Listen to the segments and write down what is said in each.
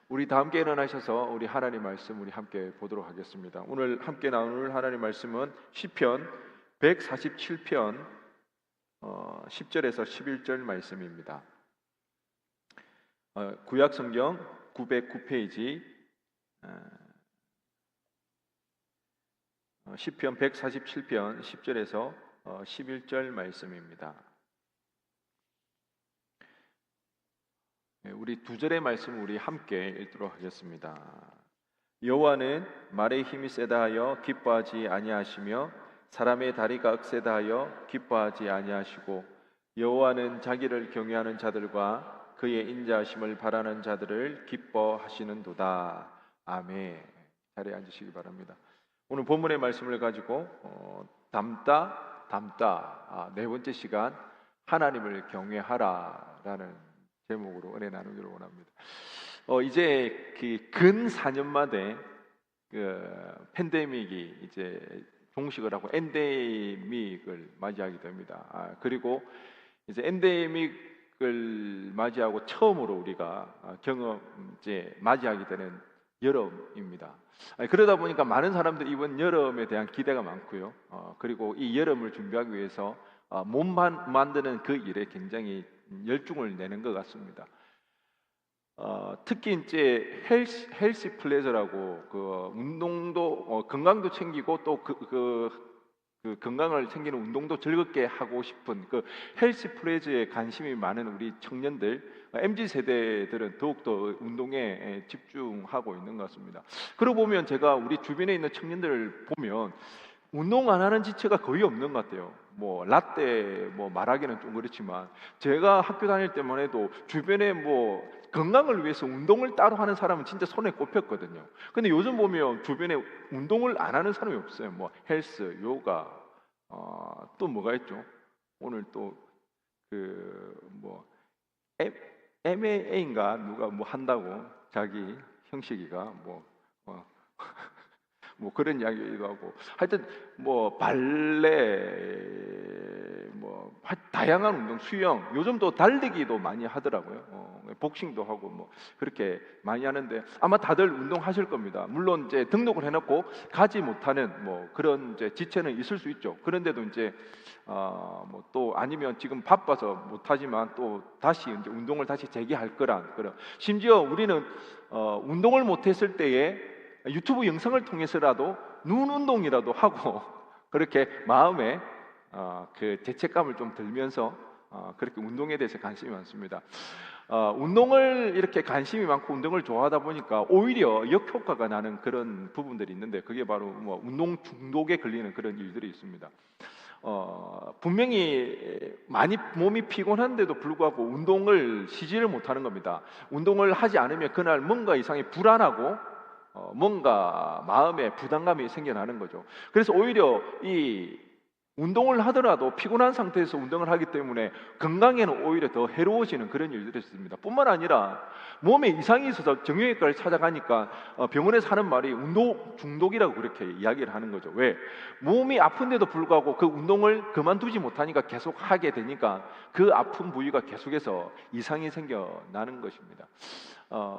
우리 다 함께 일어나셔서 우리 하나님 말씀 우리 함께 보도록 하겠습니다. 오늘 함께 나눌 하나님 말씀은 시편 147편 10절에서 11절 말씀입니다. 구약 성경 909페이지 시편 147편 10절에서 11절 말씀입니다. 우리 두 절의 말씀 우리 함께 읽도록 하겠습니다. 여호와는 말의 힘이 세다 하여 기뻐하지 아니하시며 사람의 다리가 억세다 하여 기뻐하지 아니하시고 여호와는 자기를 경외하는 자들과 그의 인자하심을 바라는 자들을 기뻐하시는도다. 아멘. 자리에 앉으시기 바랍니다. 오늘 본문의 말씀을 가지고 담다 네 번째 시간 하나님을 경외하라라는 제목으로 은혜 나누기를 원합니다. 이제 근 4년 만에 팬데믹이 이제 종식을 하고 엔데믹을 맞이하게 됩니다. 그리고 이제 엔데믹을 맞이하고 처음으로 우리가 이제 맞이하게 되는 여름입니다. 그러다 보니까 많은 사람들이 이번 여름에 대한 기대가 많고요. 그리고 이 여름을 준비하기 위해서 몸 만드는 그 일에 굉장히 열중을 내는 것 같습니다. 특히 이제 헬시 플레저라고 그 운동도 건강도 챙기고 또 그 건강을 챙기는 운동도 즐겁게 하고 싶은 그 헬시 플레저에 관심이 많은 우리 청년들, MZ 세대들은 더욱더 운동에 집중하고 있는 것 같습니다. 그러고 보면 제가 우리 주변에 있는 청년들을 보면 운동 안 하는 지체가 거의 없는 것 같아요. 뭐 라떼 말하기는 좀 그렇지만 제가 학교 다닐 때만 해도 주변에 건강을 위해서 운동을 따로 하는 사람은 진짜 손에 꼽혔거든요. 근데 요즘 보면 주변에 운동을 안 하는 사람이 없어요. 헬스, 요가, 또 뭐가 있죠? 오늘 또 MAA인가 누가 한다고 자기 형식이가 그런 이야기도 하고 하여튼 발레 다양한 운동, 수영, 요즘 또 달리기도 많이 하더라고요. 복싱도 하고 그렇게 많이 하는데 아마 다들 운동하실 겁니다. 물론 이제 등록을 해놓고 가지 못하는 그런 이제 지체는 있을 수 있죠. 그런데도 이제 또 아니면 지금 바빠서 못하지만 또 다시 이제 운동을 다시 재개할 거란 그런. 심지어 우리는 운동을 못했을 때에 유튜브 영상을 통해서라도 눈 운동이라도 하고 그렇게 마음에 그 죄책감을 좀 들면서 그렇게 운동에 대해서 관심이 많습니다. 운동을 이렇게 관심이 많고 운동을 좋아하다 보니까 오히려 역효과가 나는 그런 부분들이 있는데 그게 바로 운동 중독에 걸리는 그런 일들이 있습니다. 분명히 많이 몸이 피곤한데도 불구하고 운동을 쉬지를 못하는 겁니다. 운동을 하지 않으면 그날 뭔가 이상이 불안하고 뭔가 마음에 부담감이 생겨나는 거죠. 그래서 오히려 이 운동을 하더라도 피곤한 상태에서 운동을 하기 때문에 건강에는 오히려 더 해로워지는 그런 일들이 있습니다. 뿐만 아니라 몸에 이상이 있어서 정형외과를 찾아가니까 병원에서 하는 말이 운동 중독이라고 그렇게 이야기를 하는 거죠. 왜? 몸이 아픈데도 불구하고 그 운동을 그만두지 못하니까 계속 하게 되니까 그 아픈 부위가 계속해서 이상이 생겨나는 것입니다.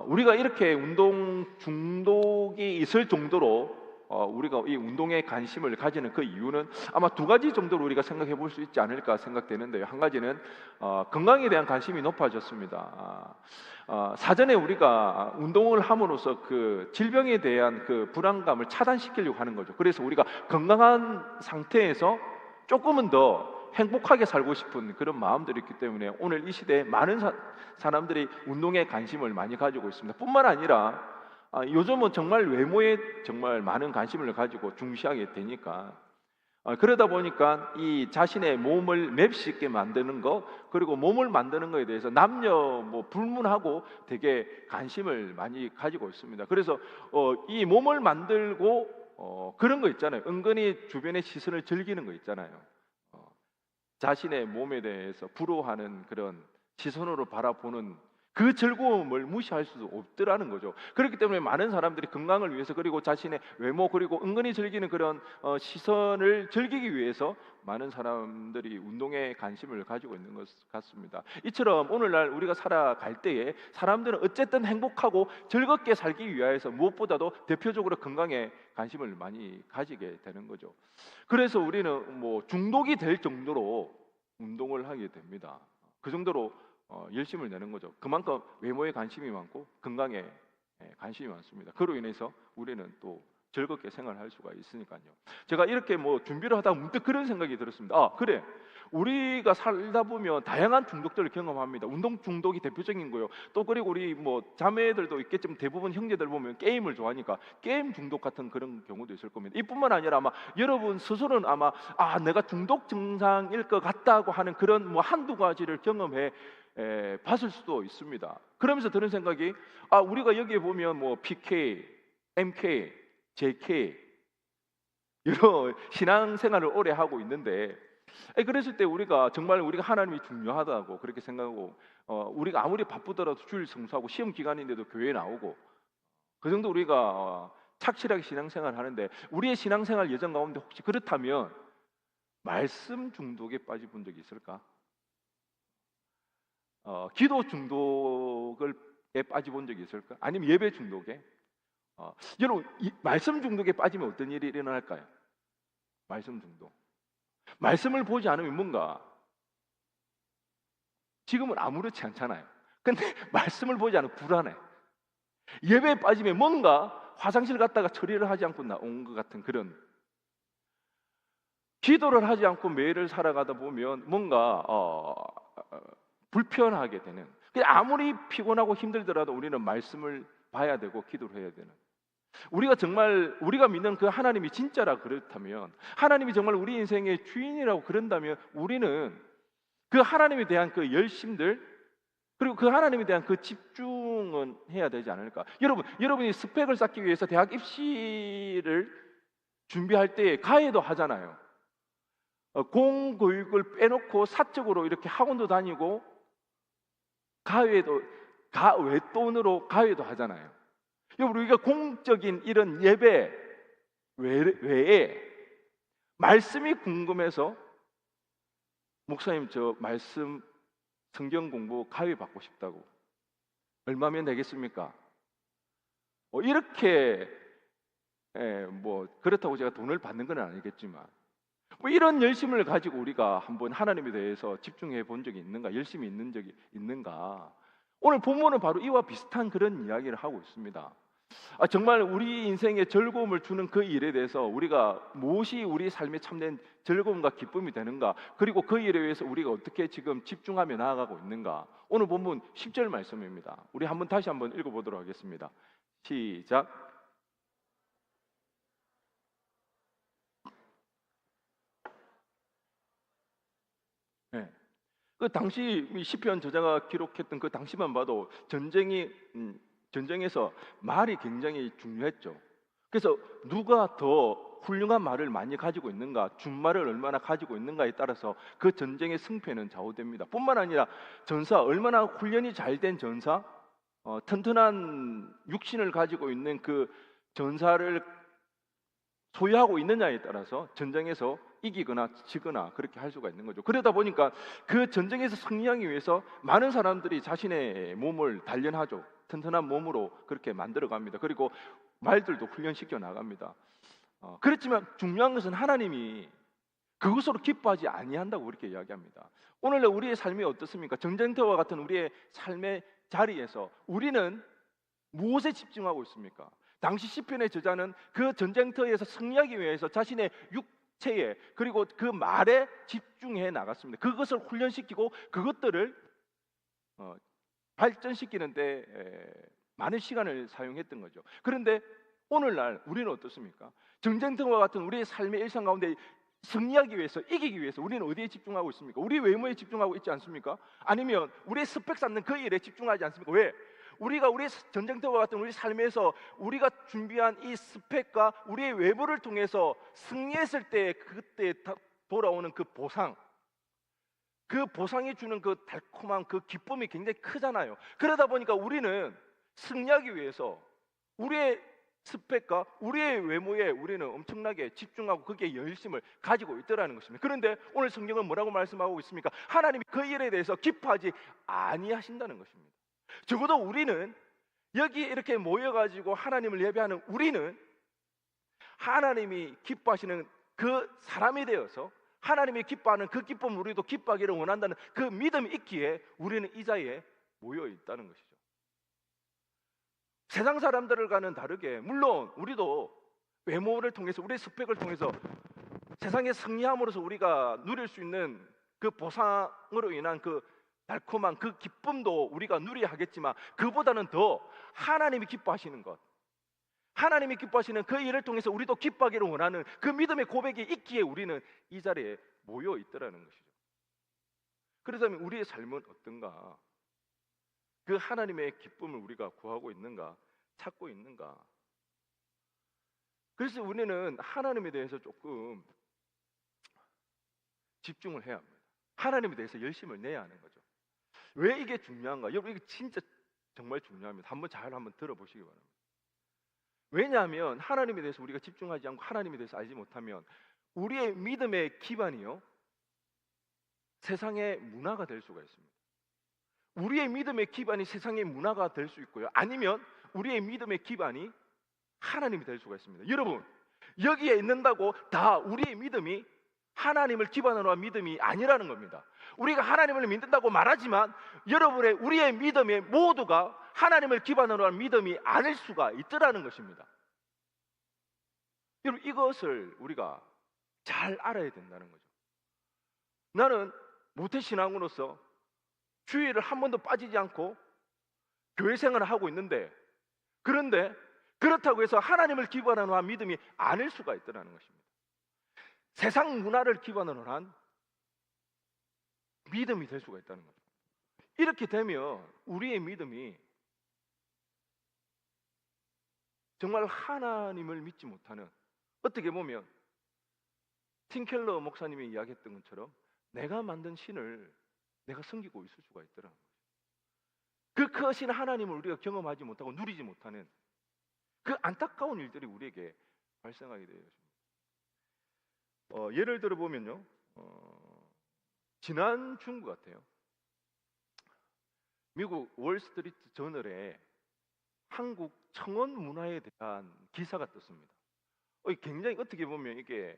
우리가 이렇게 운동 중독이 있을 정도로 우리가 이 운동에 관심을 가지는 그 이유는 아마 두 가지 정도로 우리가 생각해 볼 수 있지 않을까 생각되는데요. 한 가지는 건강에 대한 관심이 높아졌습니다. 사전에 우리가 운동을 함으로써 그 질병에 대한 그 불안감을 차단시키려고 하는 거죠. 그래서 우리가 건강한 상태에서 조금은 더 행복하게 살고 싶은 그런 마음들이 있기 때문에 오늘 이 시대에 많은 사람들이 운동에 관심을 많이 가지고 있습니다. 뿐만 아니라 요즘은 정말 외모에 정말 많은 관심을 가지고 중시하게 되니까 그러다 보니까 이 자신의 몸을 맵시게 만드는 것 그리고 몸을 만드는 것에 대해서 남녀 불문하고 되게 관심을 많이 가지고 있습니다. 그래서 이 몸을 만들고 그런 거 있잖아요. 은근히 주변의 시선을 즐기는 거 있잖아요. 자신의 몸에 대해서 부러워하는 그런 시선으로 바라보는 그 즐거움을 무시할 수 없더라는 거죠. 그렇기 때문에 많은 사람들이 건강을 위해서, 그리고 자신의 외모, 그리고 은근히 즐기는 그런 시선을 즐기기 위해서 많은 사람들이 운동에 관심을 가지고 있는 것 같습니다. 이처럼 오늘날 우리가 살아갈 때에 사람들은 어쨌든 행복하고 즐겁게 살기 위해서 무엇보다도 대표적으로 건강에 관심을 많이 가지게 되는 거죠. 그래서 우리는 뭐 중독이 될 정도로 운동을 하게 됩니다. 그 정도로 열심을 내는 거죠. 그만큼 외모에 관심이 많고 건강에 관심이 많습니다. 그로 인해서 우리는 또 즐겁게 생활할 수가 있으니까요. 제가 이렇게 뭐 준비를 하다가 문득 그런 생각이 들었습니다. 아, 그래. 우리가 살다 보면 다양한 중독들을 경험합니다. 운동 중독이 대표적인 거요. 또 그리고 우리 뭐 자매들도 있겠지만 대부분 형제들 보면 게임을 좋아하니까 게임 중독 같은 그런 경우도 있을 겁니다. 이뿐만 아니라 아마 여러분 스스로는 아마 내가 중독 증상일 것 같다고 하는 그런 뭐 한두 가지를 경험해 봤을 수도 있습니다. 그러면서 드는 생각이 우리가 여기에 보면 뭐 PK, MK, JK 여러 신앙생활을 오래 하고 있는데 그랬을 때 우리가 정말 우리가 하나님이 중요하다고 그렇게 생각하고 우리가 아무리 바쁘더라도 주일 성수하고 시험 기간인데도 교회에 나오고 그 정도 우리가 착실하게 신앙생활을 하는데 우리의 신앙생활 여정 가운데 혹시 그렇다면 말씀 중독에 빠져본 적이 있을까? 기도 중독에 빠져본 적이 있을까? 아니면 예배 중독에? 여러분 말씀 중독에 빠지면 어떤 일이 일어날까요? 말씀 중독. 말씀을 보지 않으면 뭔가 지금은 아무렇지 않잖아요. 근데 말씀을 보지 않으면 불안해. 예배에 빠지면 뭔가 화장실 갔다가 처리를 하지 않고 나온 것 같은 그런, 기도를 하지 않고 매일을 살아가다 보면 뭔가 불편하게 되는, 그냥 아무리 피곤하고 힘들더라도 우리는 말씀을 봐야 되고 기도를 해야 되는, 우리가 정말 우리가 믿는 그 하나님이 진짜라 그렇다면, 하나님이 정말 우리 인생의 주인이라고 그런다면 우리는 그 하나님에 대한 그 열심들, 그리고 그 하나님에 대한 그 집중은 해야 되지 않을까? 여러분이 스펙을 쌓기 위해서 대학 입시를 준비할 때 가해도 하잖아요. 공교육을 빼놓고 사적으로 이렇게 학원도 다니고 외돈으로 가해도 하잖아요. 여러분, 우리가 공적인 이런 예배 외에 말씀이 궁금해서 목사님 저 말씀 성경 공부 가위 받고 싶다고, 얼마면 되겠습니까? 이렇게 뭐 그렇다고 제가 돈을 받는 건 아니겠지만 뭐 이런 열심을 가지고 우리가 한번 하나님에 대해서 집중해 본 적이 있는가, 열심히 있는 적이 있는가? 오늘 본문은 바로 이와 비슷한 그런 이야기를 하고 있습니다. 정말 우리 인생에 즐거움을 주는 그 일에 대해서 우리가 무엇이 우리 삶에 참된 즐거움과 기쁨이 되는가, 그리고 그 일에 위해서 우리가 어떻게 지금 집중하며 나아가고 있는가. 오늘 본문 10절 말씀입니다. 우리 다시 한번 읽어보도록 하겠습니다. 시작. 네. 그 당시 시편 저자가 기록했던 그 당시만 봐도 전쟁에서 말이 굉장히 중요했죠. 그래서 누가 더 훌륭한 말을 많이 가지고 있는가, 준말을 얼마나 가지고 있는가에 따라서 그 전쟁의 승패는 좌우됩니다. 뿐만 아니라 전사, 얼마나 훈련이 잘 된 전사, 튼튼한 육신을 가지고 있는 그 전사를 소유하고 있느냐에 따라서 전쟁에서 이기거나 지거나 그렇게 할 수가 있는 거죠. 그러다 보니까 그 전쟁에서 승리하기 위해서 많은 사람들이 자신의 몸을 단련하죠. 튼튼한 몸으로 그렇게 만들어 갑니다. 그리고 말들도 훈련시켜 나갑니다. 그렇지만 중요한 것은 하나님이 그것으로 기뻐하지 아니한다고 그렇게 이야기합니다. 오늘날 우리의 삶이 어떻습니까? 전쟁터와 같은 우리의 삶의 자리에서 우리는 무엇에 집중하고 있습니까? 당시 시편의 저자는 그 전쟁터에서 승리하기 위해서 자신의 육체에, 그리고 그 말에 집중해 나갔습니다. 그것을 훈련시키고 그것들을 발전시키는데 많은 시간을 사용했던 거죠. 그런데 오늘날 우리는 어떻습니까? 전쟁터와 같은 우리의 삶의 일상 가운데 승리하기 위해서, 이기기 위해서 우리는 어디에 집중하고 있습니까? 우리 외모에 집중하고 있지 않습니까? 아니면 우리의 스펙 쌓는 그 일에 집중하지 않습니까? 왜? 우리가 우리 전쟁터와 같은 우리 삶에서 우리가 준비한 이 스펙과 우리의 외부를 통해서 승리했을 때 그때 돌아오는 그 보상, 그 보상이 주는 그 달콤한 그 기쁨이 굉장히 크잖아요. 그러다 보니까 우리는 승리하기 위해서 우리의 스펙과 우리의 외모에 우리는 엄청나게 집중하고 거기에 열심을 가지고 있더라는 것입니다. 그런데 오늘 성경은 뭐라고 말씀하고 있습니까? 하나님이 그 일에 대해서 기뻐하지 아니하신다는 것입니다. 적어도 우리는 여기 이렇게 모여가지고 하나님을 예배하는 우리는 하나님이 기뻐하시는 그 사람이 되어서 하나님이 기뻐하는 그 기쁨을 우리도 기뻐하기를 원한다는 그 믿음이 있기에 우리는 이 자리에 모여 있다는 것이죠. 세상 사람들과는 다르게 물론 우리도 외모를 통해서 우리의 스펙을 통해서 세상에 승리함으로써 우리가 누릴 수 있는 그 보상으로 인한 그 달콤한 그 기쁨도 우리가 누려야 하겠지만 그보다는 더 하나님이 기뻐하시는 것, 하나님이 기뻐하시는 그 일을 통해서 우리도 기뻐하기를 원하는 그 믿음의 고백이 있기에 우리는 이 자리에 모여 있더라는 것이죠. 그렇다면 우리의 삶은 어떤가? 그 하나님의 기쁨을 우리가 구하고 있는가? 찾고 있는가? 그래서 우리는 하나님에 대해서 조금 집중을 해야 합니다. 하나님에 대해서 열심을 내야 하는 거죠. 왜 이게 중요한가? 여러분 이게 진짜 정말 중요합니다. 한번 들어보시기 바랍니다. 왜냐하면 하나님에 대해서 우리가 집중하지 않고 하나님에 대해서 알지 못하면 우리의 믿음의 기반이요 세상의 문화가 될 수가 있습니다. 우리의 믿음의 기반이 세상의 문화가 될 수 있고요, 아니면 우리의 믿음의 기반이 하나님이 될 수가 있습니다. 여러분 여기에 있는다고 다 우리의 믿음이 하나님을 기반으로 한 믿음이 아니라는 겁니다. 우리가 하나님을 믿는다고 말하지만 여러분의 우리의 믿음의 모두가 하나님을 기반으로 한 믿음이 아닐 수가 있더라는 것입니다. 여러분 이것을 우리가 잘 알아야 된다는 거죠. 나는 모태신앙으로서 주일을 한 번도 빠지지 않고 교회 생활을 하고 있는데, 그런데 그렇다고 해서 하나님을 기반으로 한 믿음이 아닐 수가 있더라는 것입니다. 세상 문화를 기반으로 한 믿음이 될 수가 있다는 거죠. 이렇게 되면 우리의 믿음이 정말 하나님을 믿지 못하는, 어떻게 보면 팀켈러 목사님이 이야기했던 것처럼 내가 만든 신을 내가 섬기고 있을 수가 있더라는 거죠. 그 크신 하나님을 우리가 경험하지 못하고 누리지 못하는 그 안타까운 일들이 우리에게 발생하게 되어 있습니다. 예를 들어 보면요, 지난 중국 같아요. 미국 월스트리트 저널에 한국 청원 문화에 대한 기사가 떴습니다. 굉장히 어떻게 보면 이게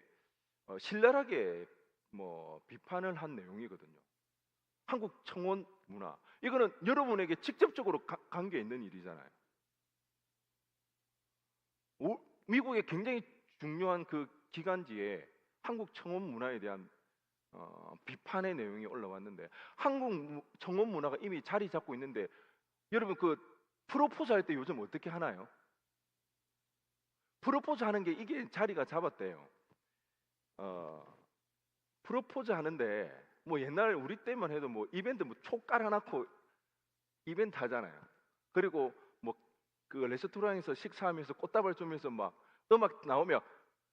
신랄하게 비판을 한 내용이거든요. 한국 청원 문화, 이거는 여러분에게 직접적으로 관계 있는 일이잖아요. 미국의 굉장히 중요한 그 기간지에 한국 청원 문화에 대한 비판의 내용이 올라왔는데, 한국 청원 문화가 이미 자리 잡고 있는데 여러분 그 프로포즈 할 때 요즘 어떻게 하나요? 프로포즈 하는 게 이게 자리가 잡았대요. 프로포즈 하는데 옛날 우리 때만 해도 이벤트 촉 깔아놓고 이벤트 하잖아요. 그리고 그 레스토랑에서 식사하면서 꽃다발 주면서 음악 나오면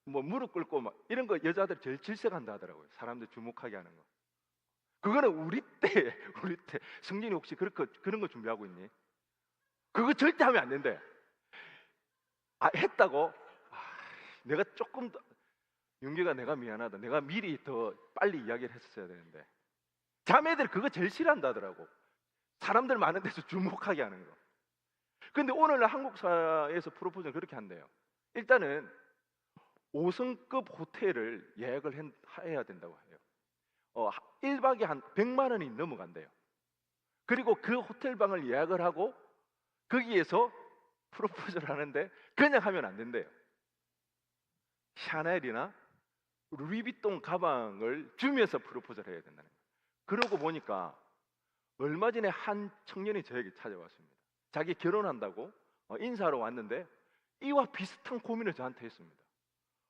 무릎 꿇고 이런 거 여자들 제일 질색한다 하더라고요. 사람들 주목하게 하는 거. 그거는 우리 때 성진이 혹시 그런 거 준비하고 있니? 그거 절대 하면 안 된대. 했다고? 내가 조금 더, 윤기가 내가 미안하다. 내가 미리 더 빨리 이야기를 했었어야 되는데. 자매들 그거 제일 싫어한다 하더라고. 사람들 많은 데서 주목하게 하는 거. 근데 오늘날 한국 사회에서 프로포즈는 그렇게 한대요. 일단은 5성급 호텔을 예약을 해야 된다고 해요. 1박에 한 100만 원이 넘어간대요. 그리고 그 호텔 방을 예약을 하고 거기에서 프로포즈를 하는데 그냥 하면 안 된대요. 샤넬이나 루이비통 가방을 주면서 프로포즈를 해야 된다는 거예요. 그러고 보니까 얼마 전에 한 청년이 저에게 찾아왔습니다. 자기 결혼한다고 인사하러 왔는데 이와 비슷한 고민을 저한테 했습니다.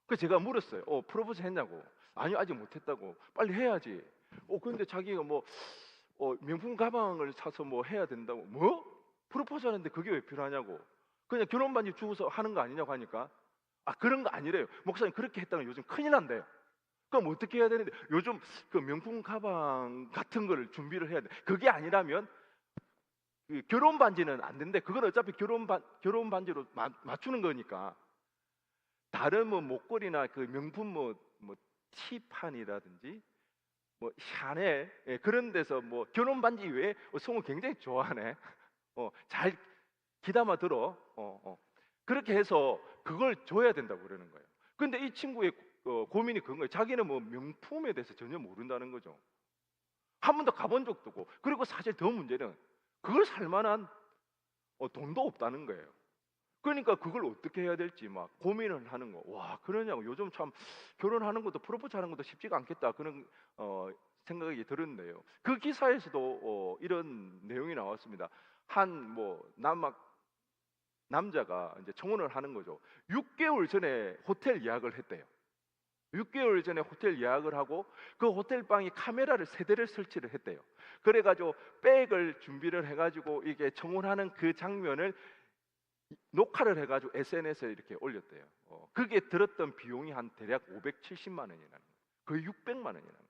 그래서 제가 물었어요. 프로포즈 했냐고. 아니요, 아직 못했다고. 빨리 해야지. 근데 자기가 명품 가방을 사서 해야 된다고. 프로포즈 하는데 그게 왜 필요하냐고. 그냥 결혼 반지 주고서 하는 거 아니냐고 하니까 그런 거 아니래요. 목사님 그렇게 했다면 요즘 큰일 난대요. 그럼 어떻게 해야 되는데 요즘 그 명품 가방 같은 거를 준비를 해야 돼. 그게 아니라면 그 결혼 반지는 안 된대. 그건 어차피 결혼 반지로 맞추는 거니까. 다른 뭐 목걸이나 그 명품 뭐 티파니라든지 뭐 샤넬 그런 데서 뭐 결혼 반지 외에 성우 굉장히 좋아하네. 잘 귀담아 들어. 그렇게 해서 그걸 줘야 된다고 그러는 거예요. 근데 이 친구의 고민이 그런 거예요. 자기는 뭐 명품에 대해서 전혀 모른다는 거죠. 한 번도 가본 적도 없고, 그리고 사실 더 문제는 그걸 살 만한 돈도 없다는 거예요. 그러니까 그걸 어떻게 해야 될지 막 고민을 하는 거. 와, 그러냐고. 요즘 참 결혼하는 것도 프로포즈 하는 것도 쉽지가 않겠다. 그런 생각이 들었는데요. 그 기사에서도 이런 내용이 나왔습니다. 한 뭐 남자가 이제 청혼을 하는 거죠. 6개월 전에 호텔 예약을 했대요. 6개월 전에 호텔 예약을 하고 그 호텔 방에 카메라를 3대를 설치를 했대요. 그래가지고 백을 준비를 해가지고 이게 청혼하는 그 장면을 녹화를 해가지고 SNS에 이렇게 올렸대요. 그게 들었던 비용이 한 대략 570만 원이라는 거예요. 거의 600만 원이라는 거예요.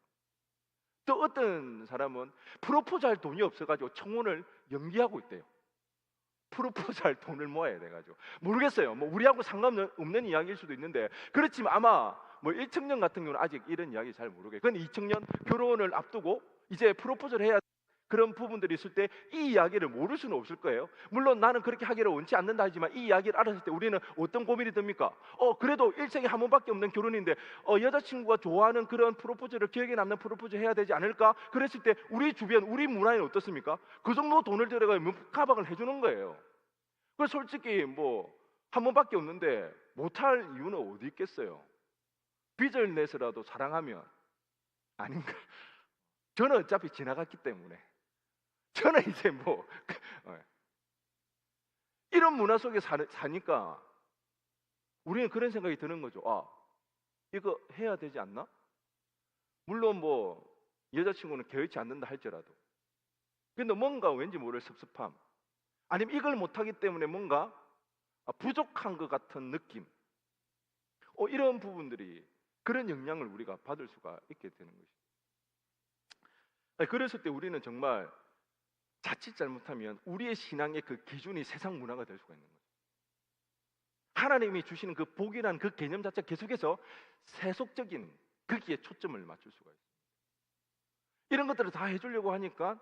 또 어떤 사람은 프로포즈 할 돈이 없어가지고 청혼을 연기하고 있대요. 프로포즈 할 돈을 모아야 돼가지고. 모르겠어요. 뭐 우리하고 상관없는 이야기일 수도 있는데, 그렇지만 아마 뭐 1청년 같은 경우는 아직 이런 이야기 잘 모르겠어요. 근데 2청년 결혼을 앞두고 이제 프로포즈를 해야 그런 부분들이 있을 때 이 이야기를 모를 수는 없을 거예요. 물론 나는 그렇게 하기를 원치 않는다 하지만 이 이야기를 알았을 때 우리는 어떤 고민이 듭니까? 그래도 일생에 한 번밖에 없는 결혼인데 여자친구가 좋아하는 그런 프로포즈를, 기억에 남는 프로포즈 해야 되지 않을까? 그랬을 때 우리 주변, 우리 문화에는 어떻습니까? 그 정도 돈을 들여가 가방을 해주는 거예요. 그 솔직히 뭐 한 번밖에 없는데 못할 이유는 어디 있겠어요? 빚을 내서라도 사랑하면 아닌가? 저는 어차피 지나갔기 때문에 저는 이제 뭐 이런 문화 속에 사니까 우리는 그런 생각이 드는 거죠. 이거 해야 되지 않나? 물론 뭐 여자친구는 개의치 않는다 할지라도, 근데 뭔가 왠지 모를 섭섭함, 아니면 이걸 못하기 때문에 뭔가 부족한 것 같은 느낌, 이런 부분들이, 그런 영향을 우리가 받을 수가 있게 되는 것이죠. 그랬을 때 우리는 정말 자칫 잘못하면 우리의 신앙의 그 기준이 세상 문화가 될 수가 있는 거죠. 하나님이 주시는 그 복이라는 그 개념 자체 계속해서 세속적인 거기에 초점을 맞출 수가 있어요. 이런 것들을 다 해주려고 하니까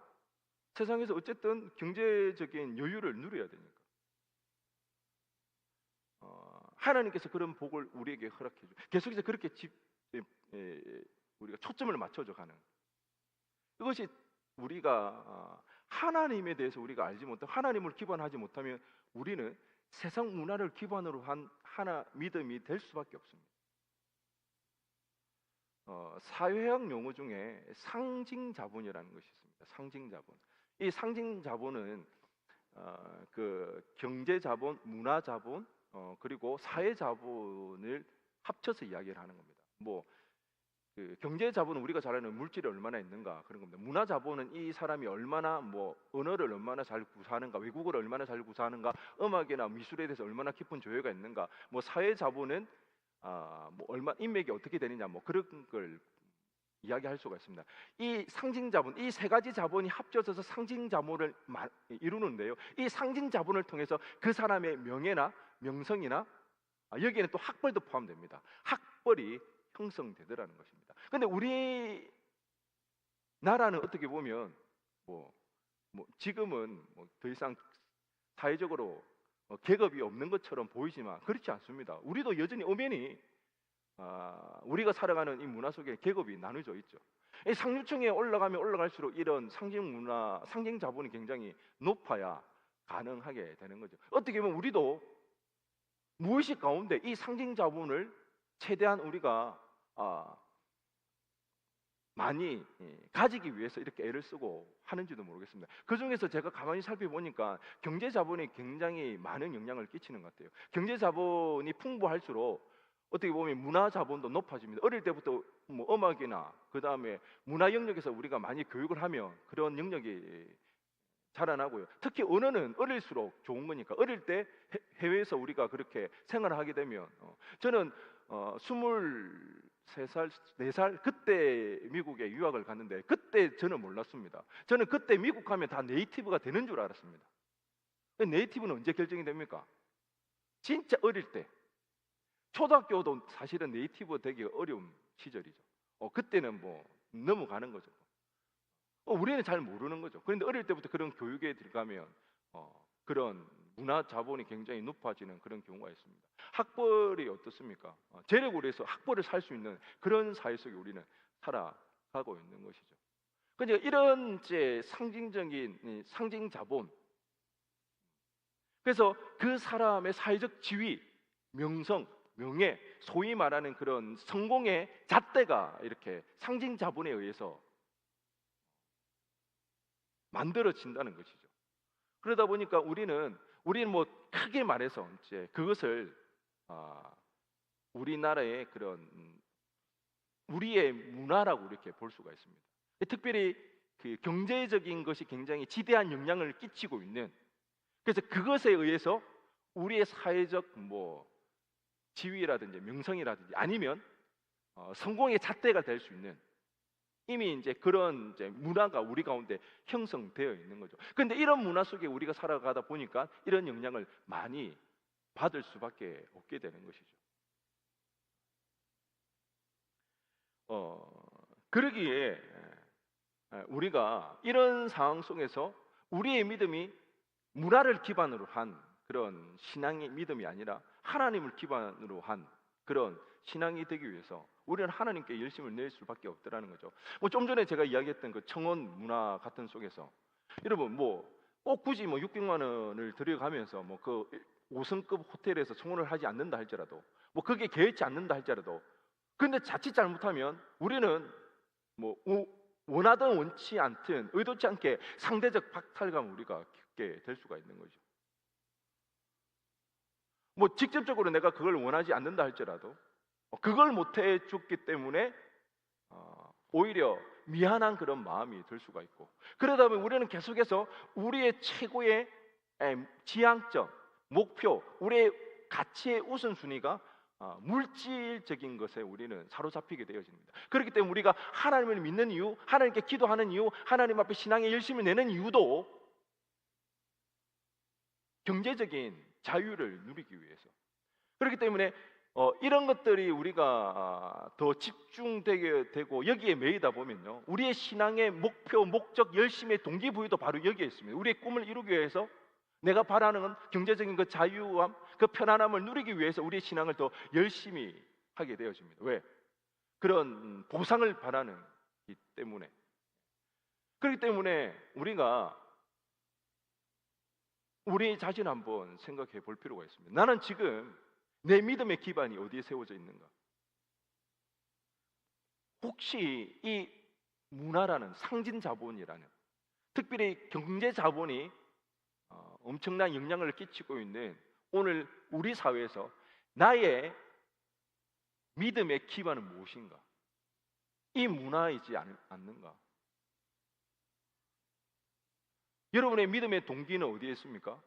세상에서 어쨌든 경제적인 여유를 누려야 되니까 하나님께서 그런 복을 우리에게 허락해 줘. 계속해서 그렇게 우리가 초점을 맞춰져 가는, 이것이 우리가 하나님에 대해서 우리가 알지 못하고 하나님을 기반하지 못하면 우리는 세상 문화를 기반으로 한 하나 믿음이 될 수밖에 없습니다. 사회학 용어 중에 상징 자본이라는 것이 있습니다. 상징 자본. 이 상징 자본은 그 경제 자본, 문화 자본, 그리고 사회 자본을 합쳐서 이야기를 하는 겁니다. 뭐 그 경제 자본은 우리가 잘 아는 물질이 얼마나 있는가 그런 겁니다. 문화 자본은 이 사람이 얼마나 뭐 언어를 얼마나 잘 구사하는가, 외국어를 얼마나 잘 구사하는가, 음악이나 미술에 대해서 얼마나 깊은 조예가 있는가. 뭐 사회 자본은 뭐 얼마 인맥이 어떻게 되느냐, 뭐 그런 걸 이야기할 수가 있습니다. 이 상징 자본, 이 세 가지 자본이 합쳐져서 상징 자본을 이루는데요. 이 상징 자본을 통해서 그 사람의 명예나 명성이나 여기에는 또 학벌도 포함됩니다. 학벌이 형성되더라는 것입니다. 그런데 우리 나라는 어떻게 보면 뭐 지금은 더 이상 사회적으로 계급이 없는 것처럼 보이지만 그렇지 않습니다. 우리도 여전히 엄연히 우리가 살아가는 이 문화 속에 계급이 나눠져 있죠. 이 상류층에 올라가면 올라갈수록 이런 상징 문화, 상징 자본이 굉장히 높아야 가능하게 되는 거죠. 어떻게 보면 우리도 무의식 가운데 이 상징 자본을 최대한 우리가 많이 가지기 위해서 이렇게 애를 쓰고 하는지도 모르겠습니다. 그 중에서 제가 가만히 살펴보니까 경제 자본이 굉장히 많은 영향을 끼치는 것 같아요. 경제 자본이 풍부할수록 어떻게 보면 문화 자본도 높아집니다. 어릴 때부터 뭐 음악이나 그 다음에 문화 영역에서 우리가 많이 교육을 하면 그런 영역이 자라나고요. 특히 언어는 어릴수록 좋은 거니까 어릴 때 해외에서 우리가 그렇게 생활을 하게 되면 저는 3살, 4살 그때 미국에 유학을 갔는데 그때 저는 몰랐습니다. 저는 그때 미국 가면 다 네이티브가 되는 줄 알았습니다. 네이티브는 언제 결정이 됩니까? 진짜 어릴 때. 초등학교도 사실은 네이티브 되기 어려운 시절이죠. 그때는 뭐 넘어가는 거죠. 우리는 잘 모르는 거죠. 그런데 어릴 때부터 그런 교육에 들어가면 그런 문화 자본이 굉장히 높아지는 그런 경우가 있습니다. 학벌이 어떻습니까? 재력으로 해서 학벌을 살 수 있는 그런 사회 속에 우리는 살아가고 있는 것이죠. 그러니까 이런 이제 상징적인 이 상징 자본, 그래서 그 사람의 사회적 지위, 명성, 명예, 소위 말하는 그런 성공의 잣대가 이렇게 상징 자본에 의해서 만들어진다는 것이죠. 그러다 보니까 우리는 뭐 크게 말해서 이제 그것을 우리나라의 그런 우리의 문화라고 이렇게 볼 수가 있습니다. 특별히 그 경제적인 것이 굉장히 지대한 영향을 끼치고 있는, 그래서 그것에 의해서 우리의 사회적 뭐 지위라든지 명성이라든지 아니면 성공의 잣대가 될 수 있는 이미 이제 그런 이제 문화가 우리 가운데 형성되어 있는 거죠. 그런데 이런 문화 속에 우리가 살아가다 보니까 이런 영향을 많이 받을 수밖에 없게 되는 것이죠. 그러기에 우리가 이런 상황 속에서 우리의 믿음이 문화를 기반으로 한 그런 신앙의 믿음이 아니라 하나님을 기반으로 한 그런 신앙이 되기 위해서 우리는 하나님께 열심을 낼 수밖에 없더라는 거죠. 뭐 좀 전에 제가 이야기했던 그 청원 문화 같은 속에서 여러분 뭐 꼭 굳이 뭐 600만 원을 들여가면서 뭐 그 5성급 호텔에서 청원을 하지 않는다 할지라도 뭐 그게 개의치 않는다 할지라도 근데 자칫 잘못하면 우리는 뭐 원하든 원치 않든 의도치 않게 상대적 박탈감을 우리가 겪게 될 수가 있는 거죠. 뭐 직접적으로 내가 그걸 원하지 않는다 할지라도 그걸 못해 줬기 때문에 오히려 미안한 그런 마음이 들 수가 있고, 그러다 보면 우리는 계속해서 우리의 최고의 지향점, 목표, 우리의 가치의 우선순위가 물질적인 것에 우리는 사로잡히게 되어집니다. 그렇기 때문에 우리가 하나님을 믿는 이유, 하나님께 기도하는 이유, 하나님 앞에 신앙의 열심을 내는 이유도 경제적인 자유를 누리기 위해서. 그렇기 때문에 이런 것들이 우리가 더 집중되게 되고 여기에 매이다 보면요, 우리의 신앙의 목표, 목적, 열심의 동기부여도 바로 여기에 있습니다. 우리의 꿈을 이루기 위해서 내가 바라는 경제적인 그 자유함, 그 편안함을 누리기 위해서 우리의 신앙을 더 열심히 하게 되어집니다. 왜? 그런 보상을 바라는 이 때문에. 그렇기 때문에 우리가 우리 자신 한번 생각해 볼 필요가 있습니다. 나는 지금 내 믿음의 기반이 어디에 세워져 있는가? 혹시 이 문화라는 상징 자본이라는, 특별히 경제 자본이 엄청난 영향을 끼치고 있는 오늘 우리 사회에서 나의 믿음의 기반은 무엇인가? 이 문화이지 않는가? 여러분의 믿음의 동기는 어디에 있습니까?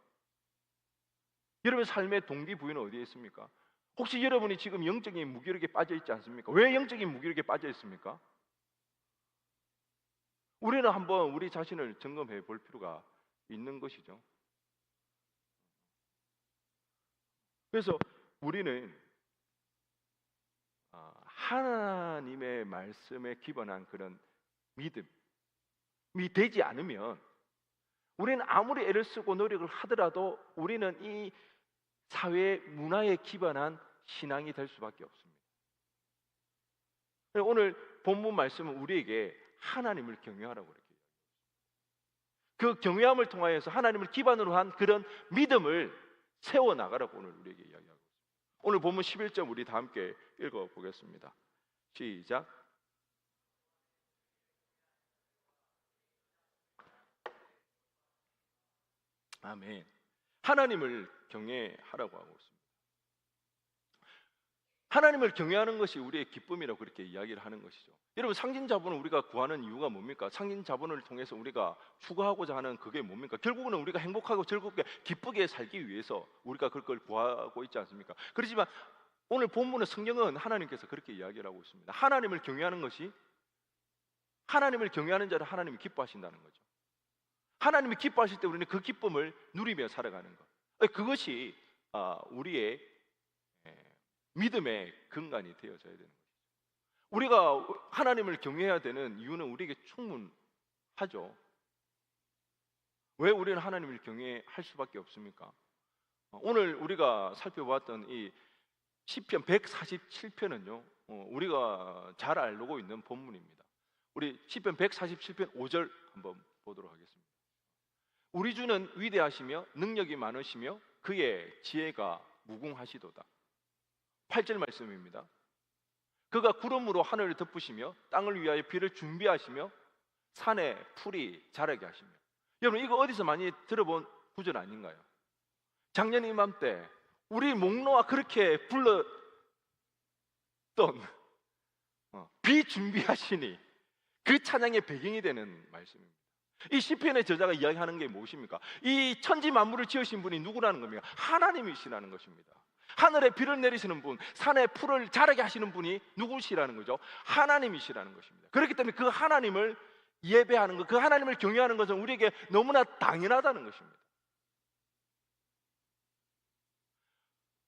여러분의 삶의 동기부여는 어디에 있습니까? 혹시 여러분이 지금 영적인 무기력에 빠져 있지 않습니까? 왜 영적인 무기력에 빠져 있습니까? 우리는 한번 우리 자신을 점검해 볼 필요가 있는 것이죠. 그래서 우리는 하나님의 말씀에 기반한 그런 믿음이 되지 않으면 우리는 아무리 애를 쓰고 노력을 하더라도 우리는 이 사회 문화에 기반한 신앙이 될 수밖에 없습니다. 오늘 본문 말씀은 우리에게 하나님을 경외하라고 이렇게 그 경외함을 통하여서 하나님을 기반으로 한 그런 믿음을 세워나가라고 오늘 우리에게 이야기하고 있습니다. 오늘 본문 11절 우리 다 함께 읽어보겠습니다. 시작. 아멘. 하나님을 경외하라고 하고 있습니다. 하나님을 경외하는 것이 우리의 기쁨이라고 그렇게 이야기를 하는 것이죠. 여러분, 상징 자본을 우리가 구하는 이유가 뭡니까? 상징 자본을 통해서 우리가 추구하고자 하는 그게 뭡니까? 결국은 우리가 행복하고 즐겁게 기쁘게 살기 위해서 우리가 그걸 구하고 있지 않습니까? 그렇지만 오늘 본문의 성경은 하나님께서 그렇게 이야기를 하고 있습니다. 하나님을 경외하는 것이, 하나님을 경외하는 자를 하나님이 기뻐하신다는 거죠. 하나님이 기뻐하실 때 우리는 그 기쁨을 누리며 살아가는 것. 그것이 우리의 믿음의 근간이 되어져야 되는 거죠. 우리가 하나님을 경외해야 되는 이유는 우리에게 충분하죠. 왜 우리는 하나님을 경외할 수밖에 없습니까? 오늘 우리가 살펴보았던 이 시편 147편은요, 우리가 잘 알고 있는 본문입니다. 우리 시편 147편 5절 한번 보도록 하겠습니다. 우리 주는 위대하시며 능력이 많으시며 그의 지혜가 무궁하시도다. 8절 말씀입니다. 그가 구름으로 하늘을 덮으시며 땅을 위하여 비를 준비하시며 산에 풀이 자라게 하시며. 여러분, 이거 어디서 많이 들어본 구절 아닌가요? 작년 이맘때 우리 목노아 그렇게 불렀던 비 준비하시니, 그 찬양의 배경이 되는 말씀입니다. 이 시편의 저자가 이야기하는 게 무엇입니까? 이 천지 만물을 지으신 분이 누구라는 겁니까? 하나님이시라는 것입니다. 하늘에 비를 내리시는 분, 산에 풀을 자라게 하시는 분이 누구시라는 거죠? 하나님이시라는 것입니다. 그렇기 때문에 그 하나님을 예배하는 것, 그 하나님을 경외하는 것은 우리에게 너무나 당연하다는 것입니다.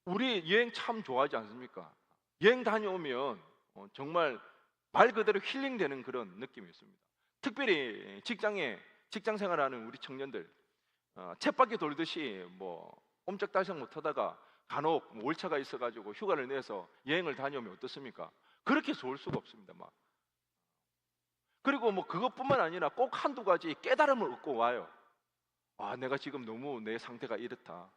우리 여행 참 좋아하지 않습니까? 여행 다녀오면 정말 말 그대로 힐링되는 그런 느낌이 있습니다. 특별히 직장 생활하는 우리 청년들, 쳇바퀴 돌듯이 옴짝달싹 못하다가 간혹 월차가 있어가지고 휴가를 내서 여행을 다녀오면 어떻습니까? 그렇게 좋을 수가 없습니다. 그리고 그것뿐만 아니라 꼭 한두 가지 깨달음을 얻고 와요. 내가 지금 너무 내 상태가 이렇다.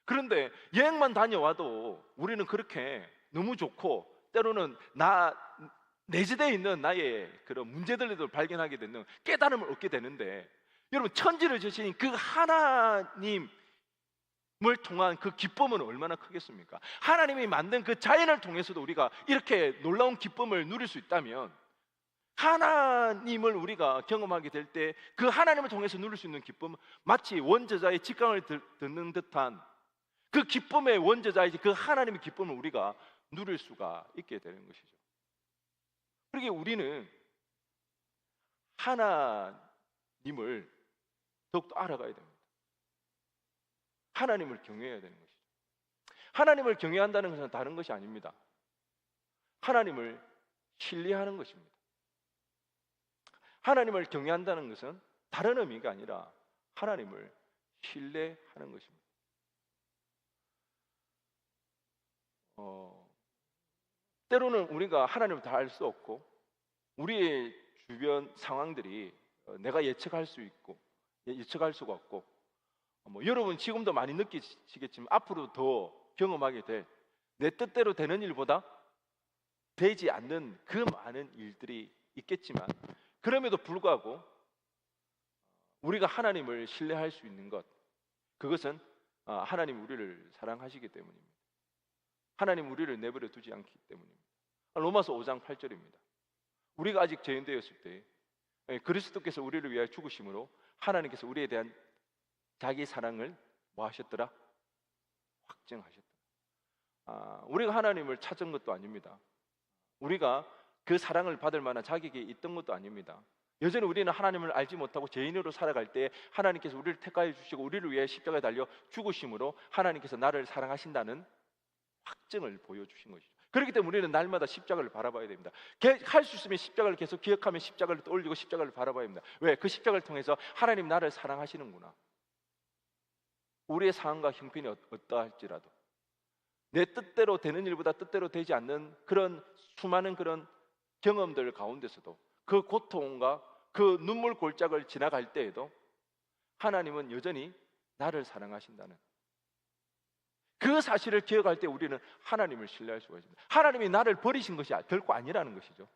그런데 여행만 다녀와도 우리는 그렇게 너무 좋고, 때로는 내재되어 있는 나의 그런 문제들을 발견하게 되는 깨달음을 얻게 되는데, 여러분, 천지를 지으신 그 하나님을 통한 그 기쁨은 얼마나 크겠습니까? 하나님이 만든 그 자연을 통해서도 우리가 이렇게 놀라운 기쁨을 누릴 수 있다면, 하나님을 우리가 경험하게 될 때 그 하나님을 통해서 누릴 수 있는 기쁨은 마치 원저자의 직강을 듣는 듯한 그 기쁨의 원저자이지 그 하나님의 기쁨을 우리가 누릴 수가 있게 되는 것이죠. 그러기에 우리는 하나님을 더욱더 알아가야 됩니다. 하나님을 경외해야 되는 것이죠. 하나님을 경외한다는 것은 다른 것이 아닙니다. 하나님을 신뢰하는 것입니다. 하나님을 경외한다는 것은 다른 의미가 아니라 하나님을 신뢰하는 것입니다. 때로는 우리가 하나님을 다 알 수 없고, 우리의 주변 상황들이 내가 예측할 수 있고 예측할 수가 없고, 여러분 지금도 많이 느끼시겠지만 앞으로 더 경험하게 될 내 뜻대로 되는 일보다 되지 않는 그 많은 일들이 있겠지만, 그럼에도 불구하고 우리가 하나님을 신뢰할 수 있는 것, 그것은 하나님 우리를 사랑하시기 때문입니다. 하나님 우리를 내버려 두지 않기 때문입니다. 로마서 5장 8절입니다. 우리가 아직 죄인 되었을 때 그리스도께서 우리를 위하여 죽으심으로 하나님께서 우리에 대한 자기 사랑을 뭐 하셨더라? 확증하셨더라. 우리가 하나님을 찾은 것도 아닙니다. 우리가 그 사랑을 받을 만한 자격이 있던 것도 아닙니다. 여전히 우리는 하나님을 알지 못하고 죄인으로 살아갈 때 하나님께서 우리를 택하여 주시고 우리를 위해 십자가에 달려 죽으심으로 하나님께서 나를 사랑하신다는 확증을 보여주신 것이죠. 그렇기 때문에 우리는 날마다 십자가를 바라봐야 됩니다. 할 수 있으면 십자가를 계속 기억하며 십자가를 떠올리고 십자가를 바라봐야 합니다. 왜? 그 십자가를 통해서 하나님 나를 사랑하시는구나. 우리의 상황과 형편이 어떠할지라도 내 뜻대로 되는 일보다 뜻대로 되지 않는 그런 수많은 그런 경험들 가운데서도 그 고통과 그 눈물 골짜기를 지나갈 때에도 하나님은 여전히 나를 사랑하신다는 그 사실을 기억할 때 우리는 하나님을 신뢰할 수가 있습니다. 하나님이 나를 버리신 것이 결코 아니라는 것이죠.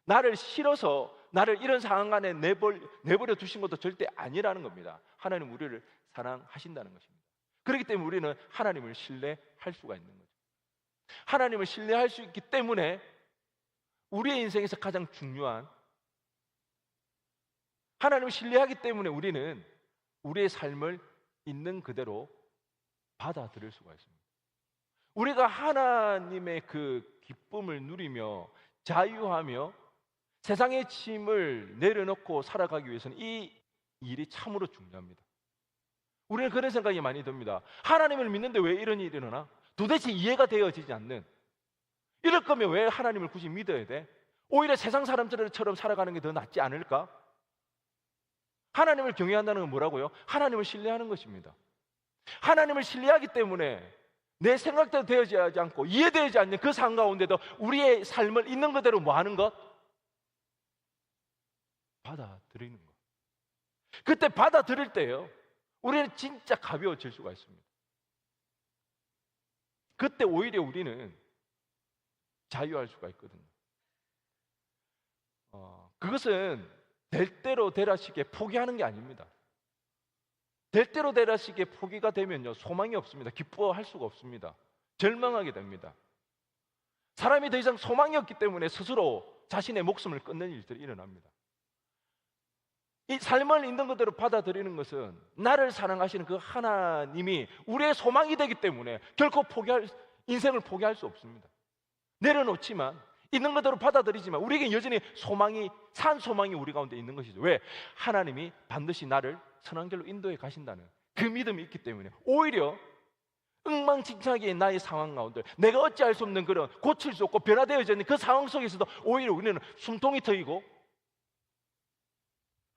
나를 싫어서 나를 이런 상황 안에 내버려 두신 것도 절대 아니라는 겁니다. 하나님 우리를 사랑하신다는 것입니다. 그렇기 때문에 우리는 하나님을 신뢰할 수가 있는 거죠. 하나님을 신뢰할 수 있기 때문에 우리의 인생에서 가장 중요한, 하나님을 신뢰하기 때문에 우리는 우리의 삶을 있는 그대로 받아들일 수가 있습니다. 우리가 하나님의 그 기쁨을 누리며 자유하며 세상의 짐을 내려놓고 살아가기 위해서는 이 일이 참으로 중요합니다. 우리는 그런 생각이 많이 듭니다. 하나님을 믿는데 왜 이런 일이 일어나? 도대체 이해가 되어지지 않는. 이럴 거면 왜 하나님을 굳이 믿어야 돼? 오히려 세상 사람들처럼 살아가는 게 더 낫지 않을까? 하나님을 경외한다는 건 뭐라고요? 하나님을 신뢰하는 것입니다. 하나님을 신뢰하기 때문에 내 생각대로 되어지지 않고 이해되지 않는 그 상황 가운데도 우리의 삶을 있는 그대로 뭐 하는 것? 받아들이는 것. 그때 받아들일 때요, 우리는 진짜 가벼워질 수가 있습니다. 그때 오히려 우리는 자유할 수가 있거든요. 그것은 될 대로 되라시게 포기하는 게 아닙니다. 될 대로 되라시게 포기가 되면요, 소망이 없습니다. 기뻐할 수가 없습니다. 절망하게 됩니다. 사람이 더 이상 소망이 없기 때문에 스스로 자신의 목숨을 끊는 일들이 일어납니다. 이 삶을 있는 그대로 받아들이는 것은 나를 사랑하시는 그 하나님이 우리의 소망이 되기 때문에 결코 인생을 포기할 수 없습니다. 내려놓지만, 있는 그대로 받아들이지만 우리에게 여전히 산 소망이 우리 가운데 있는 것이죠. 왜? 하나님이 반드시 나를 선한 길로 인도해 가신다는 그 믿음이 있기 때문에 오히려 엉망진창하게 나의 상황 가운데 내가 어찌할 수 없는 그런 고칠 수 없고 변화되어져 있는 그 상황 속에서도 오히려 우리는 숨통이 트이고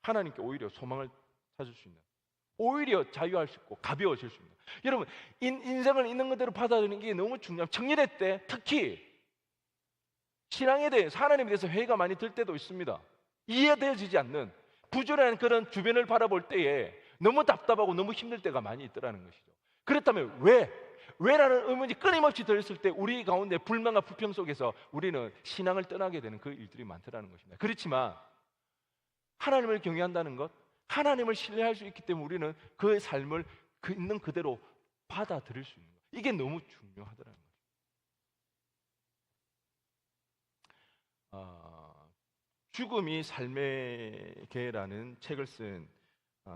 하나님께 오히려 소망을 찾을 수 있는, 오히려 자유할 수 있고 가벼워질 수 있는. 여러분, 인생을 있는 그대로 받아들이는 게 너무 중요합니다. 청년회 때 특히 신앙에 대해서, 하나님에 대해서 회의가 많이 들 때도 있습니다. 이해되어지지 않는 부조리한 그런 주변을 바라볼 때에 너무 답답하고 너무 힘들 때가 많이 있더라는 것이죠. 그렇다면 왜라는 의문이 끊임없이 들었을 때 우리 가운데 불만과 불평 속에서 우리는 신앙을 떠나게 되는 그 일들이 많더라는 것입니다. 그렇지만 하나님을 경외한다는 것, 하나님을 신뢰할 수 있기 때문에 우리는 그의 삶을 있는 그대로 받아들일 수 있는 것, 이게 너무 중요하더라는 거죠. 죽음이 삶의 개라는 책을 쓴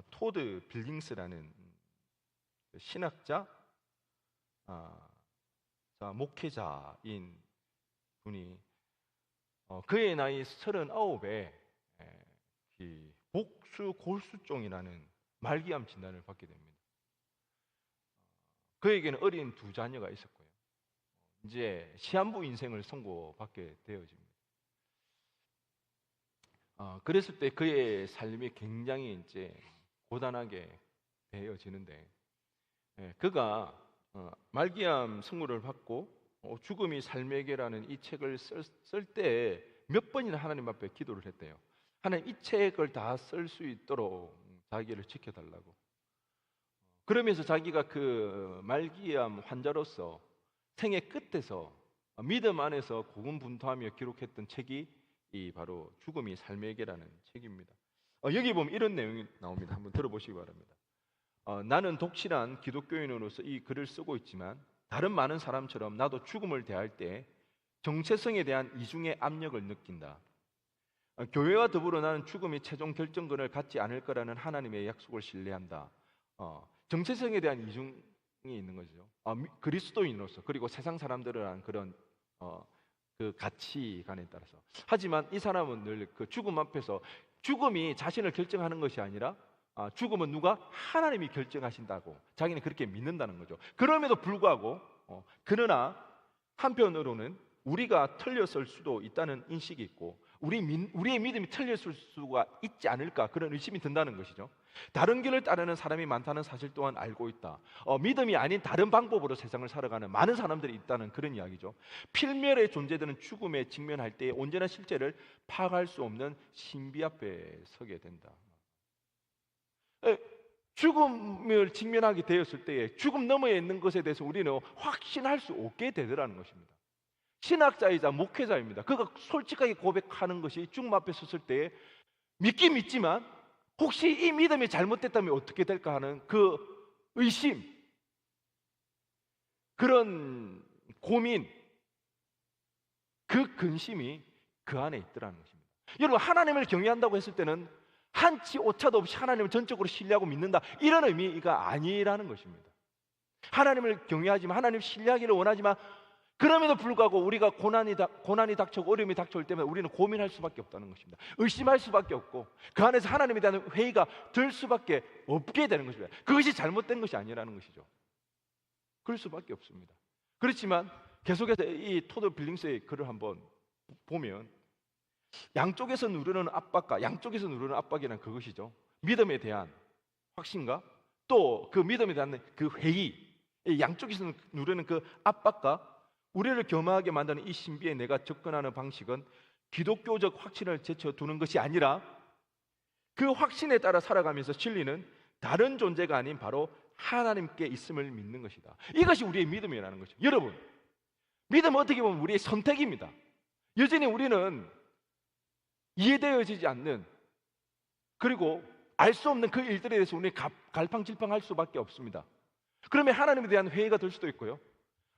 토드 빌딩스라는 신학자, 목회자인 분이 그의 나이 39에 복수 골수종이라는 말기암 진단을 받게 됩니다. 그에게는 어린 두 자녀가 있었고요. 이제 시한부 인생을 선고받게 되어집니다. 그랬을 때 그의 삶이 굉장히 이제 고단하게 되어지는데, 그가 말기암 선고를 받고 죽음이 삶에게라는 이 책을 쓸 때 몇 번이나 하나님 앞에 기도를 했대요. 하나님, 이 책을 다 쓸 수 있도록 자기를 지켜달라고. 그러면서 자기가 그 말기암 환자로서 생애 끝에서 믿음 안에서 고군분투하며 기록했던 책이 이 바로 죽음이 삶에게라는 책입니다. 여기 보면 이런 내용이 나옵니다. 한번 들어보시기 바랍니다. 나는 독실한 기독교인으로서 이 글을 쓰고 있지만 다른 많은 사람처럼 나도 죽음을 대할 때 정체성에 대한 이중의 압력을 느낀다. 교회와 더불어 나는 죽음이 최종 결정권을 갖지 않을 거라는 하나님의 약속을 신뢰한다. 정체성에 대한 이중이 있는 거죠. 그리스도인으로서, 그리고 세상 사람들은 그런 그 가치관에 따라서. 하지만 이 사람은 늘 그 죽음 앞에서 죽음이 자신을 결정하는 것이 아니라 죽음은 누가? 하나님이 결정하신다고 자기는 그렇게 믿는다는 거죠. 그럼에도 불구하고 그러나 한편으로는 우리가 틀렸을 수도 있다는 인식이 있고 우리의 믿음이 틀렸을 수가 있지 않을까, 그런 의심이 든다는 것이죠. 다른 길을 따르는 사람이 많다는 사실 또한 알고 있다. 믿음이 아닌 다른 방법으로 세상을 살아가는 많은 사람들이 있다는 그런 이야기죠. 필멸에 존재되는 죽음에 직면할 때 온전한 실제를 파악할 수 없는 신비 앞에 서게 된다. 죽음을 직면하게 되었을 때에 죽음 너머에 있는 것에 대해서 우리는 확신할 수 없게 되더라는 것입니다. 신학자이자 목회자입니다. 그가 솔직하게 고백하는 것이 죽음 앞에 섰을 때 믿긴 믿지만 혹시 이 믿음이 잘못됐다면 어떻게 될까 하는 그 의심, 그런 고민, 그 근심이 그 안에 있더라는 것입니다. 여러분, 하나님을 경외한다고 했을 때는 한치 오차도 없이 하나님을 전적으로 신뢰하고 믿는다, 이런 의미가 아니라는 것입니다. 하나님을 경외하지만 하나님 신뢰하기를 원하지만 그럼에도 불구하고 우리가 고난이 닥쳐오고 어려움이 닥쳐올 때마다 우리는 고민할 수밖에 없다는 것입니다. 의심할 수밖에 없고 그 안에서 하나님에 대한 회의가 들 수밖에 없게 되는 것입니다. 그것이 잘못된 것이 아니라는 것이죠. 그럴 수밖에 없습니다. 그렇지만 계속해서 이 토드 빌링스의 글을 한번 보면 양쪽에서 누르는 압박과 양쪽에서 누르는 압박이란 그것이죠. 믿음에 대한 확신과 또 그 믿음에 대한 그 회의, 양쪽에서 누르는 그 압박과 우리를 겸허하게 만드는 이 신비에 내가 접근하는 방식은 기독교적 확신을 제쳐두는 것이 아니라 그 확신에 따라 살아가면서 진리는 다른 존재가 아닌 바로 하나님께 있음을 믿는 것이다. 이것이 우리의 믿음이라는 것이죠. 여러분, 믿음은 어떻게 보면 우리의 선택입니다. 여전히 우리는 이해되어지지 않는 그리고 알 수 없는 그 일들에 대해서 우리는 갈팡질팡할 수밖에 없습니다. 그러면 하나님에 대한 회의가 될 수도 있고요,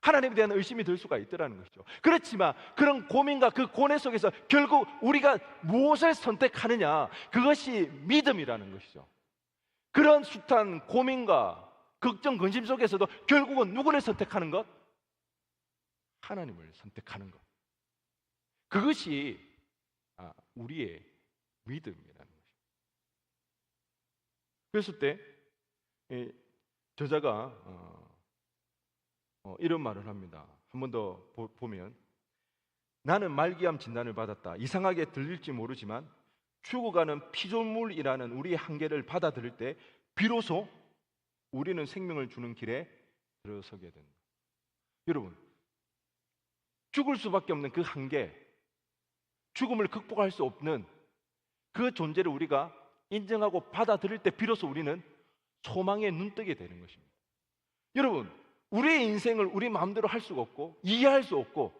하나님에 대한 의심이 들 수가 있더라는 것이죠. 그렇지만 그런 고민과 그 고뇌 속에서 결국 우리가 무엇을 선택하느냐, 그것이 믿음이라는 것이죠. 그런 숱한 고민과 걱정, 근심 속에서도 결국은 누구를 선택하는 것? 하나님을 선택하는 것. 그것이 우리의 믿음이라는 것입니다. 그랬을 때 저자가 이런 말을 합니다. 한 번 더 보면, 나는 말기암 진단을 받았다. 이상하게 들릴지 모르지만 죽어가는 피조물이라는 우리의 한계를 받아들일 때 비로소 우리는 생명을 주는 길에 들어서게 된다. 여러분, 죽을 수밖에 없는 그 한계, 죽음을 극복할 수 없는 그 존재를 우리가 인정하고 받아들일 때 비로소 우리는 소망에 눈뜨게 되는 것입니다. 여러분, 우리의 인생을 우리 마음대로 할 수가 없고 이해할 수 없고,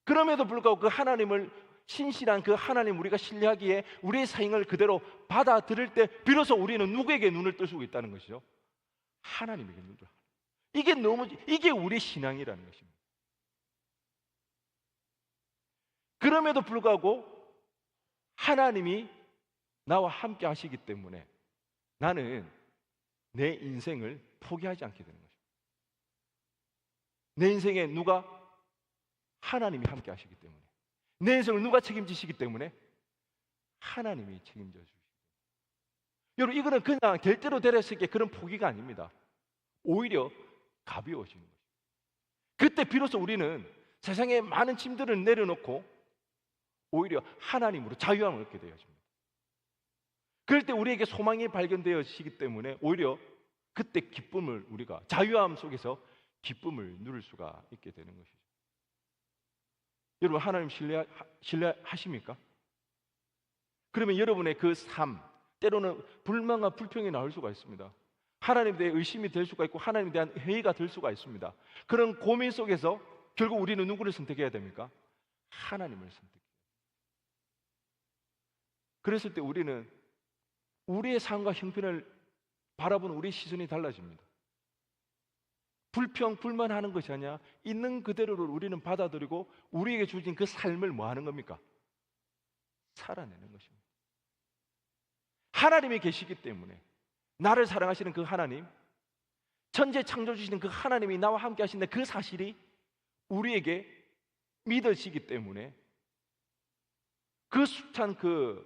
그럼에도 불구하고 그 하나님을, 신실한 그 하나님 우리가 신뢰하기에 우리의 사행을 그대로 받아들일 때 비로소 우리는 누구에게 눈을 뜰 수 있다는 것이죠? 하나님에게 눈을. 이게 우리의 신앙이라는 것입니다. 그럼에도 불구하고 하나님이 나와 함께 하시기 때문에 나는 내 인생을 포기하지 않게 되는 것입니다. 내 인생에 누가? 하나님이 함께 하시기 때문에, 내 인생을 누가 책임지시기 때문에 하나님이 책임져 주시기 때문에. 여러분, 이거는 그냥 될 대로 되렸을 게 그런 포기가 아닙니다. 오히려 가벼워지는 것입니다. 그때 비로소 우리는 세상의 많은 짐들을 내려놓고 오히려 하나님으로 자유함을 얻게 되어집니다. 그럴 때 우리에게 소망이 발견되어지기 때문에 오히려 그때 기쁨을, 우리가 자유함 속에서 기쁨을 누릴 수가 있게 되는 것이죠. 여러분, 하나님 신뢰하십니까? 그러면 여러분의 그 삶, 때로는 불만과 불평이 나올 수가 있습니다. 하나님에 대해 의심이 될 수가 있고 하나님에 대한 회의가 될 수가 있습니다. 그런 고민 속에서 결국 우리는 누구를 선택해야 됩니까? 하나님을 선택해야 됩니다. 그랬을 때 우리는 우리의 삶과 형편을 바라보는 우리의 시선이 달라집니다. 불평, 불만하는 것이 아니라 있는 그대로를 우리는 받아들이고 우리에게 주어진 그 삶을 뭐 하는 겁니까? 살아내는 것입니다. 하나님이 계시기 때문에, 나를 사랑하시는 그 하나님, 천재 창조주시는 그 하나님이 나와 함께 하신다, 그 사실이 우리에게 믿어지기 때문에 그 숱한 그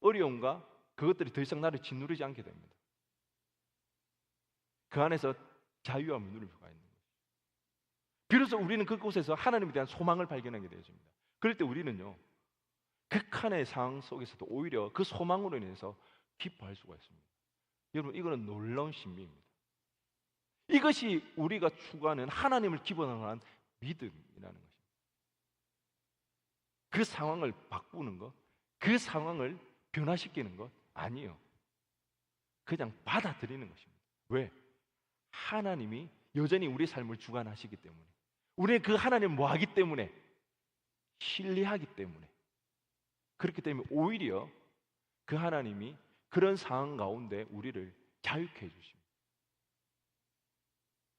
어려움과 그것들이 더 이상 나를 짓누르지 않게 됩니다. 그 안에서 자유함을 누릴 수가 있는 거예요. 비로소 우리는 그곳에서 하나님에 대한 소망을 발견하게 되어집니다. 그럴 때 우리는요, 극한의 상황 속에서도 오히려 그 소망으로 인해서 기뻐할 수가 있습니다. 여러분, 이거는 놀라운 신비입니다. 이것이 우리가 추구하는 하나님을 기본으로 한 믿음이라는 것입니다. 그 상황을 바꾸는 것, 그 상황을 변화시키는 것 아니에요. 그냥 받아들이는 것입니다. 왜? 하나님이 여전히 우리 삶을 주관하시기 때문에, 우리는 그 하나님을 뭐하기 때문에? 신뢰하기 때문에. 그렇기 때문에 오히려 그 하나님이 그런 상황 가운데 우리를 자유케 해주십니다.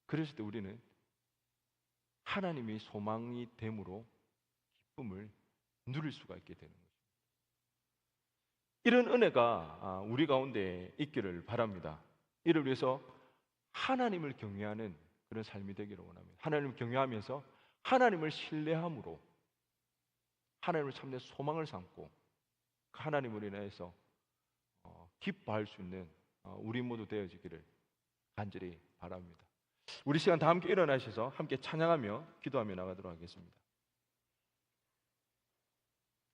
그랬을 때 우리는 하나님이 소망이 됨으로 기쁨을 누릴 수가 있게 되는 것입니다. 이런 은혜가 우리 가운데 있기를 바랍니다. 이를 위해서 하나님을 경외하는, 그런 삶이 되기를 원합니다. 하나님을 경외하면서 하나님을 신뢰함으로 하나님을 참된 소망을 삼고 그 하나님으로 인해서 기뻐할 수 있는 우리 모두 되어지기를 간절히 바랍니다. 우리 시간 다 함께 일어나셔서 함께 찬양하며 기도하며 나가도록 하겠습니다.